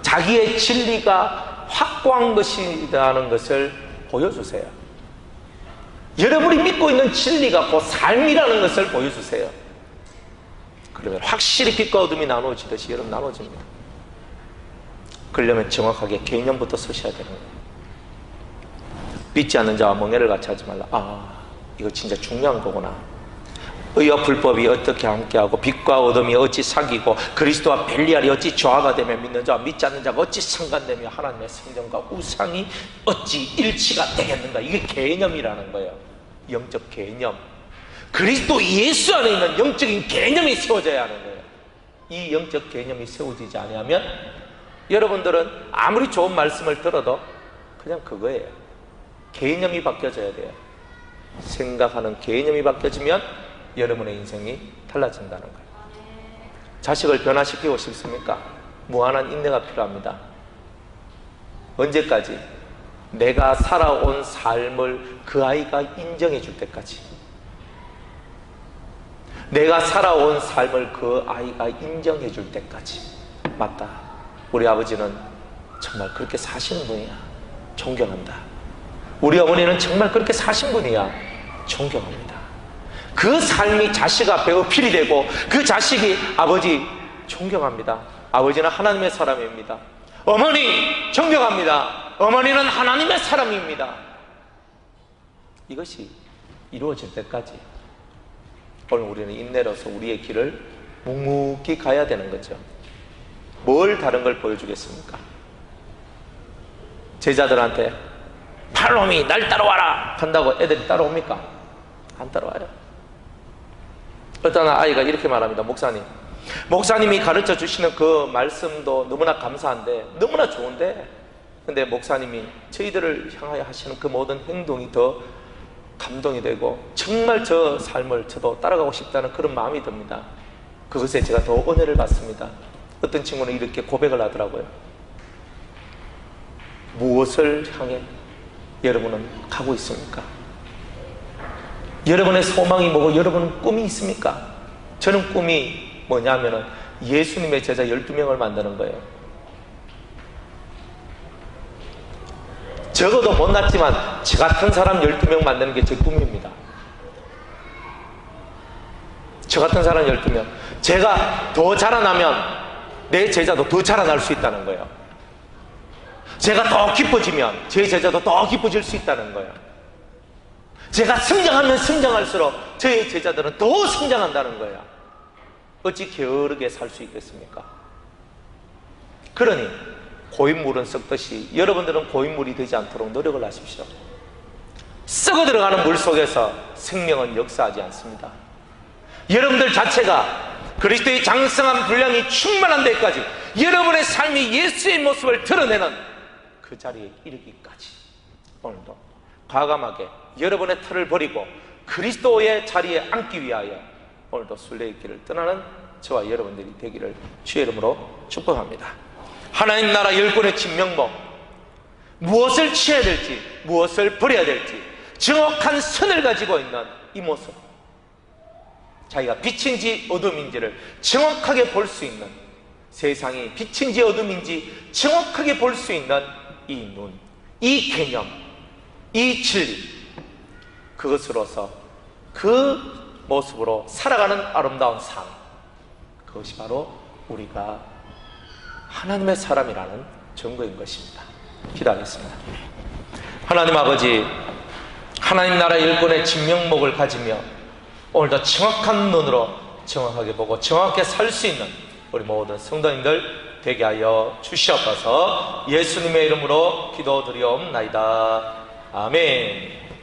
자기의 진리가 확고한 것이라는 것을 보여주세요. 여러분이 믿고 있는 진리가 그 삶이라는 것을 보여주세요. 그러면 확실히 빛과 어둠이 나누어지듯이 여러분 나눠집니다. 그러려면 정확하게 개념부터 쓰셔야 되는 거예요. 믿지 않는 자와 멍에를 같이 하지 말라. 이거 진짜 중요한 거구나. 의와 불법이 어떻게 함께하고 빛과 어둠이 어찌 사귀고 그리스도와 벨리알이 어찌 조화가 되며 믿는 자와 믿지 않는 자가 어찌 상관되며 하나님의 성전과 우상이 어찌 일치가 되겠는가. 이게 개념이라는 거예요. 영적 개념. 그리스도 예수 안에 있는 영적인 개념이 세워져야 하는 거예요. 이 영적 개념이 세워지지 않으면 여러분들은 아무리 좋은 말씀을 들어도 그냥 그거예요. 개념이 바뀌어져야 돼요. 생각하는 개념이 바뀌어지면 여러분의 인생이 달라진다는 거예요. 자식을 변화시키고 싶습니까? 무한한 인내가 필요합니다. 언제까지? 내가 살아온 삶을 그 아이가 인정해 줄 때까지. 내가 살아온 삶을 그 아이가 인정해 줄 때까지. 맞다. 우리 아버지는 정말 그렇게 사시는 분이야. 존경한다. 우리 어머니는 정말 그렇게 사신 분이야. 존경합니다. 그 삶이 자식 앞에 어필이 되고 그 자식이 아버지 존경합니다. 아버지는 하나님의 사람입니다. 어머니 존경합니다. 어머니는 하나님의 사람입니다. 이것이 이루어질 때까지 오늘 우리는 인내로서 우리의 길을 묵묵히 가야 되는 거죠. 뭘 다른 걸 보여주겠습니까? 제자들한테 팔로미 날 따라와라 한다고 애들이 따라옵니까? 안 따라와요. 어떤 아이가 이렇게 말합니다. 목사님이 가르쳐 주시는 그 말씀도 너무나 감사한데 너무나 좋은데 근데 목사님이 저희들을 향하여 하시는 그 모든 행동이 더 감동이 되고 정말 저 삶을 저도 따라가고 싶다는 그런 마음이 듭니다. 그것에 제가 더 은혜를 받습니다. 어떤 친구는 이렇게 고백을 하더라고요. 무엇을 향해 여러분은 가고 있습니까? 여러분의 소망이 뭐고 여러분은 꿈이 있습니까? 저는 꿈이 뭐냐면은 예수님의 제자 12명을 만드는 거예요. 적어도 못났지만 저 같은 사람 12명 만드는 게 제 꿈입니다. 저 같은 사람 12명. 제가 더 자라나면 내 제자도 더 자라날 수 있다는 거예요. 제가 더 기뻐지면 제 제자도 더 기뻐질 수 있다는 거예요. 제가 성장하면 성장할수록 저의 제자들은 더 성장한다는 거예요. 어찌 게으르게 살 수 있겠습니까? 그러니 고인물은 썩듯이 여러분들은 고인물이 되지 않도록 노력을 하십시오. 썩어 들어가는 물 속에서 생명은 역사하지 않습니다. 여러분들 자체가 그리스도의 장성한 분량이 충만한 데까지 여러분의 삶이 예수의 모습을 드러내는 그 자리에 이르기까지 오늘도 과감하게 여러분의 틀을 버리고 그리스도의 자리에 앉기 위하여 오늘도 순례의 떠나는 저와 여러분들이 되기를 주의 이름으로 축복합니다. 하나님 나라 열권의 진명목, 무엇을 취해야 될지 무엇을 버려야 될지 정확한 선을 가지고 있는 이 모습, 자기가 빛인지 어둠인지를 정확하게 볼 수 있는, 세상이 빛인지 어둠인지 정확하게 볼 수 있는 이 눈, 이 개념, 이 진리, 그것으로서 그 모습으로 살아가는 아름다운 삶, 그것이 바로 우리가 하나님의 사람이라는 증거인 것입니다. 기도하겠습니다. 하나님 아버지, 하나님 나라 일꾼의 진명목을 가지며 오늘도 정확한 눈으로 정확하게 보고 정확하게 살 수 있는 우리 모든 성도님들 되게 하여 주시옵소서. 예수님의 이름으로 기도드리옵나이다. 아멘.